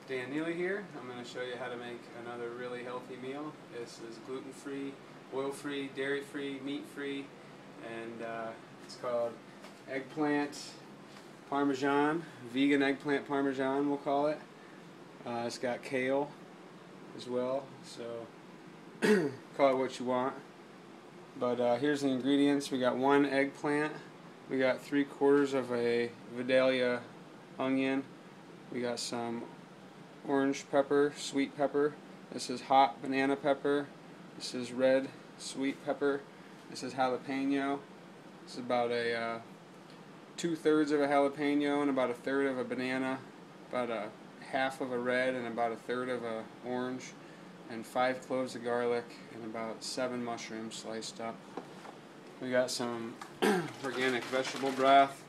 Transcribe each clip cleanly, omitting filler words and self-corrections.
Dan Neely here. I'm going to show you how to make another really healthy meal. This is gluten-free, oil-free, dairy-free, meat-free, and it's called eggplant parmesan, vegan eggplant parmesan we'll call it. It's got kale as well, so call it what you want. But here's the ingredients. We got 1 eggplant, we got 3/4 of a Vidalia onion, we got some orange pepper, sweet pepper, this is hot banana pepper, this is red sweet pepper, this is jalapeno, this is about a 2/3 of a jalapeno and about 1/3 of a banana, about a half of a red and about 1/3 of a orange, and 5 cloves of garlic and about 7 mushrooms sliced up. We got some organic vegetable broth,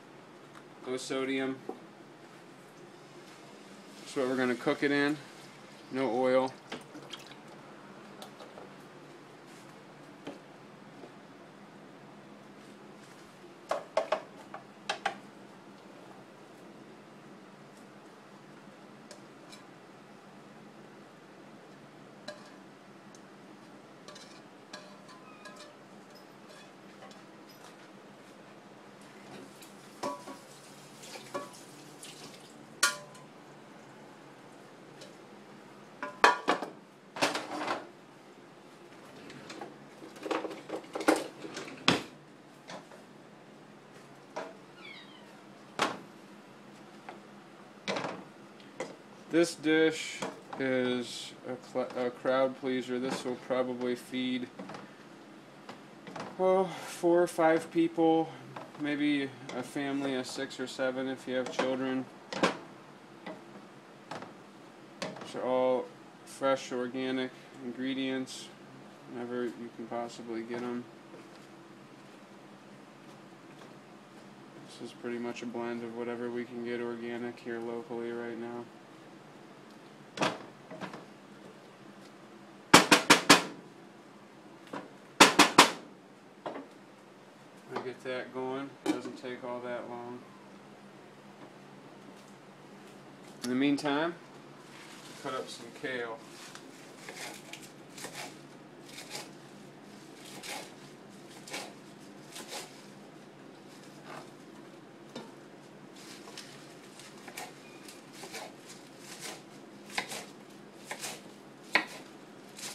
low sodium. That's what we're going to cook it in. No oil. This dish is a crowd pleaser. This will probably feed 4 or 5 people, maybe a family of 6 or 7 if you have children. These are all fresh organic ingredients whenever you can possibly get them. This is pretty much a blend of whatever we can get organic here locally right now. Get that going. It doesn't take all that long. In the meantime, cut up some kale.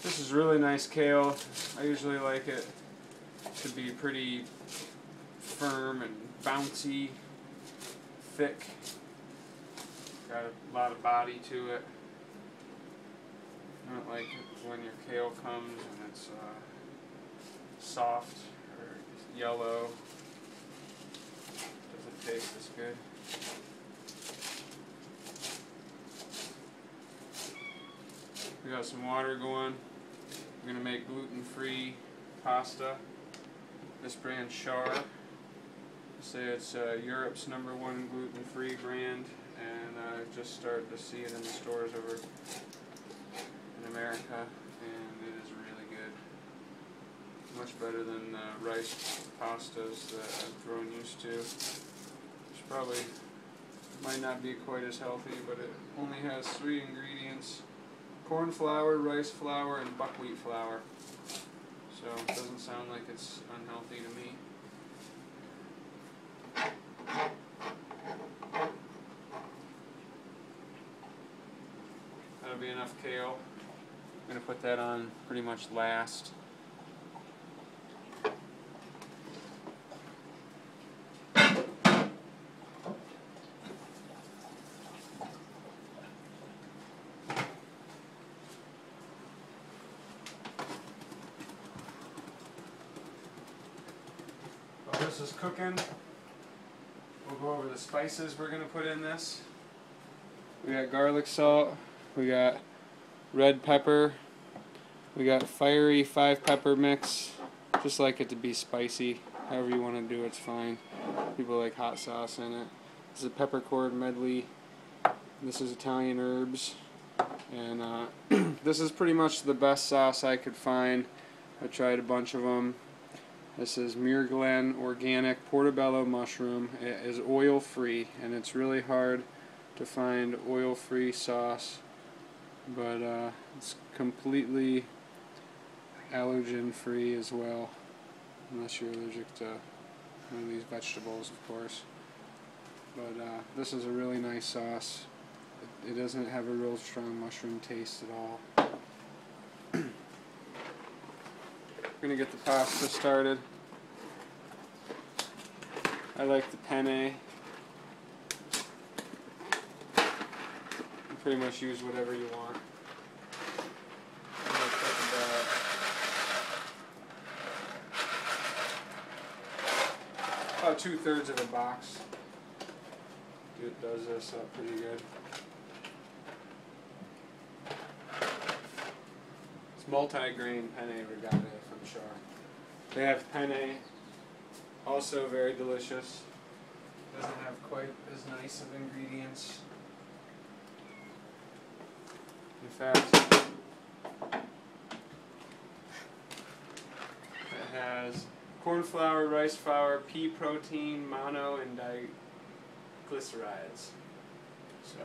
This is really nice kale. I usually like it to be pretty firm and bouncy, thick, got a lot of body to it. I don't like it when your kale comes and it's soft or yellow. Doesn't taste as good. We got some water going. We're going to make gluten-free pasta. This brand Char. Say it's Europe's #1 gluten-free brand, and I've just started to see it in the stores over in America, and it is really good. Much better than the rice pastas that I've grown used to. It's probably might not be quite as healthy, but it only has 3 ingredients: corn flour, rice flour, and buckwheat flour. So it doesn't sound like it's unhealthy to me. That'll be enough kale. I'm going to put that on pretty much last. While this is cooking, we'll go over the spices we're going to put in this. We got garlic salt, we got red pepper, we got fiery 5-pepper mix. Just like it to be spicy. However you want to do it's fine. People like hot sauce in it. This is a peppercorn medley. This is Italian herbs. And this is pretty much the best sauce I could find. I tried a bunch of them. This is Muir Glen organic portobello mushroom. It is oil free, and it's really hard to find oil free sauce but it's completely allergen free as well, unless you're allergic to one of these vegetables, of course. But this is a really nice sauce. It doesn't have a real strong mushroom taste at all. We're going to get the pasta started. I like the penne. You pretty much use whatever you want. About 2/3 of a box. It does this up pretty good. It's multi-grain penne regatta, if I'm sure. They have penne, also very delicious. Doesn't have quite as nice of ingredients. In fact, it has corn flour, rice flour, pea protein, mono, and diglycerides. So,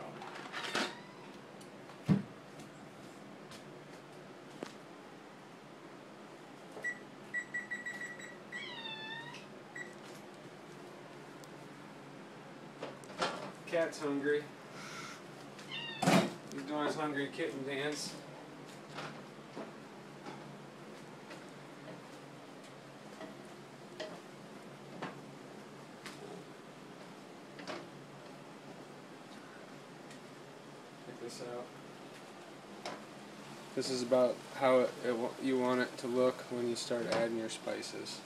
cat's hungry. He's doing his hungry kitten dance. This out. This is about how you want it to look when you start adding your spices.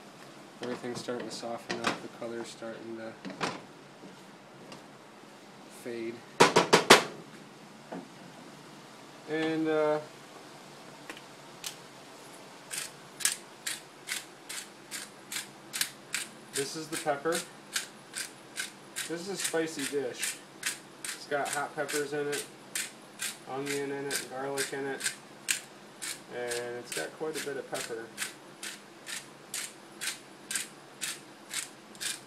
Everything's starting to soften up, the color's starting to fade. And this is the pepper. This is a spicy dish. It's got hot peppers in it, onion in it, garlic in it, and it's got quite a bit of pepper.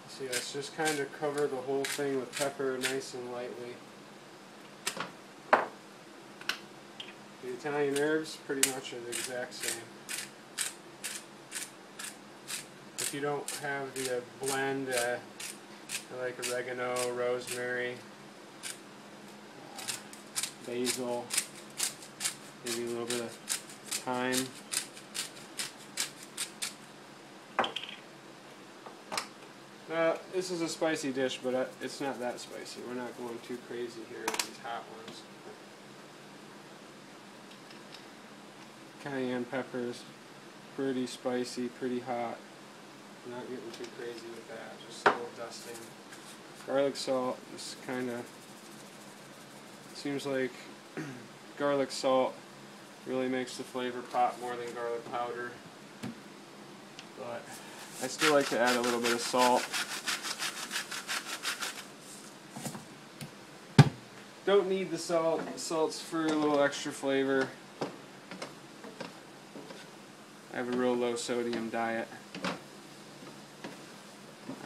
See, let's just kind of cover the whole thing with pepper nice and lightly. The Italian herbs pretty much are the exact same. If you don't have the blend, I like oregano, rosemary, basil, maybe a little bit of thyme. This is a spicy dish, but it's not that spicy. We're not going too crazy here with these hot ones. Cayenne peppers, pretty spicy, pretty hot. Not getting too crazy with that, just a little dusting. Garlic salt, just kind of seems like garlic salt really makes the flavor pop more than garlic powder. But I still like to add a little bit of salt. Don't need the salt. The salt's for a little extra flavor. I have a real low sodium diet.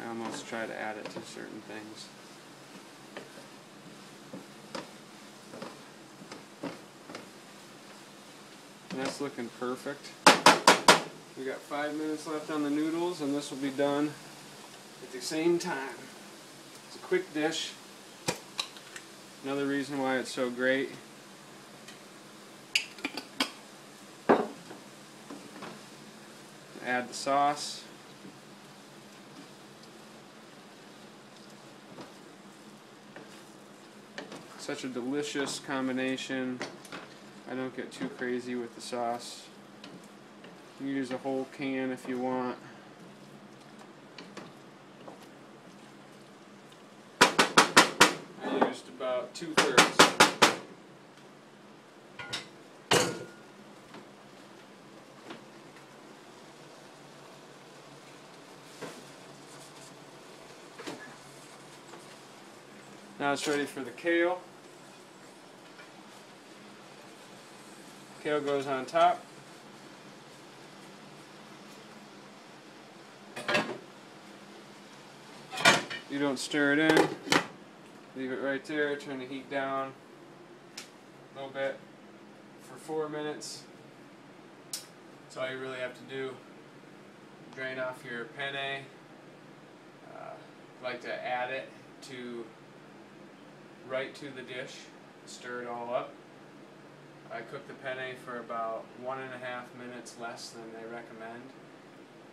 I almost try to add it to certain things. And that's looking perfect. We got 5 minutes left on the noodles, and this will be done at the same time. It's a quick dish. Another reason why it's so great. Add the sauce. Such a delicious combination. I don't get too crazy with the sauce. You can use a whole can if you want. I used about 2/3. Now it's ready for the kale. Kale goes on top. You don't stir it in. Leave it right there. Turn the heat down a little bit. for 4 minutes. That's all you really have to do. Drain off your penne. Like to add it right to the dish. Stir it all up. I cook the penne for about 1.5 minutes less than they recommend,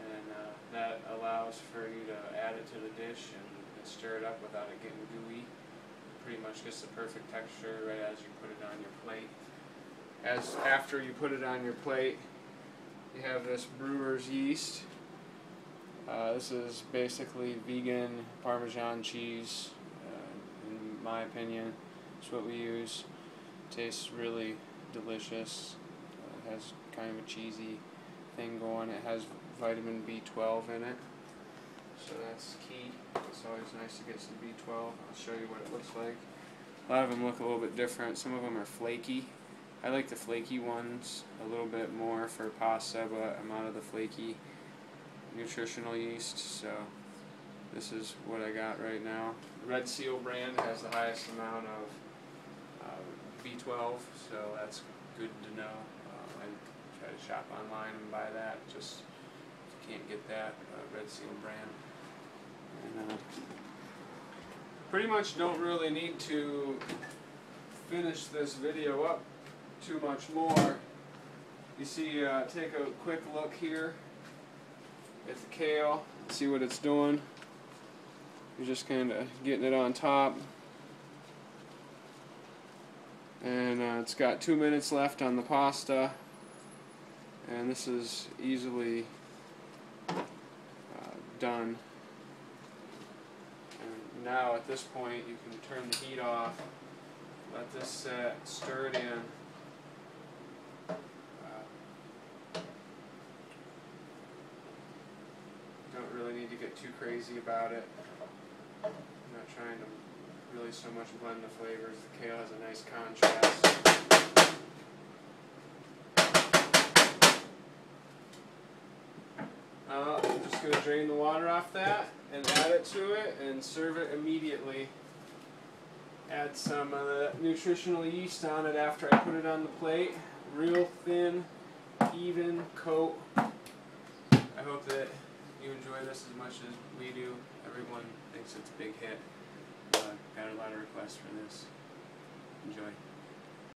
and that allows for you to add it to the dish and stir it up without it getting gooey. Pretty much gets the perfect texture right as you put it on your plate. After you put it on your plate, you have this brewer's yeast. This is basically vegan Parmesan cheese, in my opinion. It's what we use. Tastes really delicious. It has kind of a cheesy thing going. It has vitamin B12 in it, so that's key. It's always nice to get some B12. I'll show you what it looks like. A lot of them look a little bit different. Some of them are flaky. I like the flaky ones a little bit more for pasta, but I'm out of the flaky nutritional yeast, so this is what I got right now. Red Seal brand has the highest amount of B12, so that's good to know. I try to shop online and buy that, just if you can't get that, Red Seal brand. And pretty much don't really need to finish this video up too much more. You see, take a quick look here at the kale, see what it's doing. You're just kind of getting it on top. And it's got 2 minutes left on the pasta, and this is easily done. And now at this point you can turn the heat off, let this set, stir it in. Don't really need to get too crazy about it. I'm not trying to really so much blend the flavors. The kale has a nice contrast. I'm just going to drain the water off that and add it to it and serve it immediately. Add some of the nutritional yeast on it after I put it on the plate. Real thin, even coat. I hope that you enjoy this as much as we do. Everyone thinks it's a big hit. Got a lot of requests for this. Enjoy.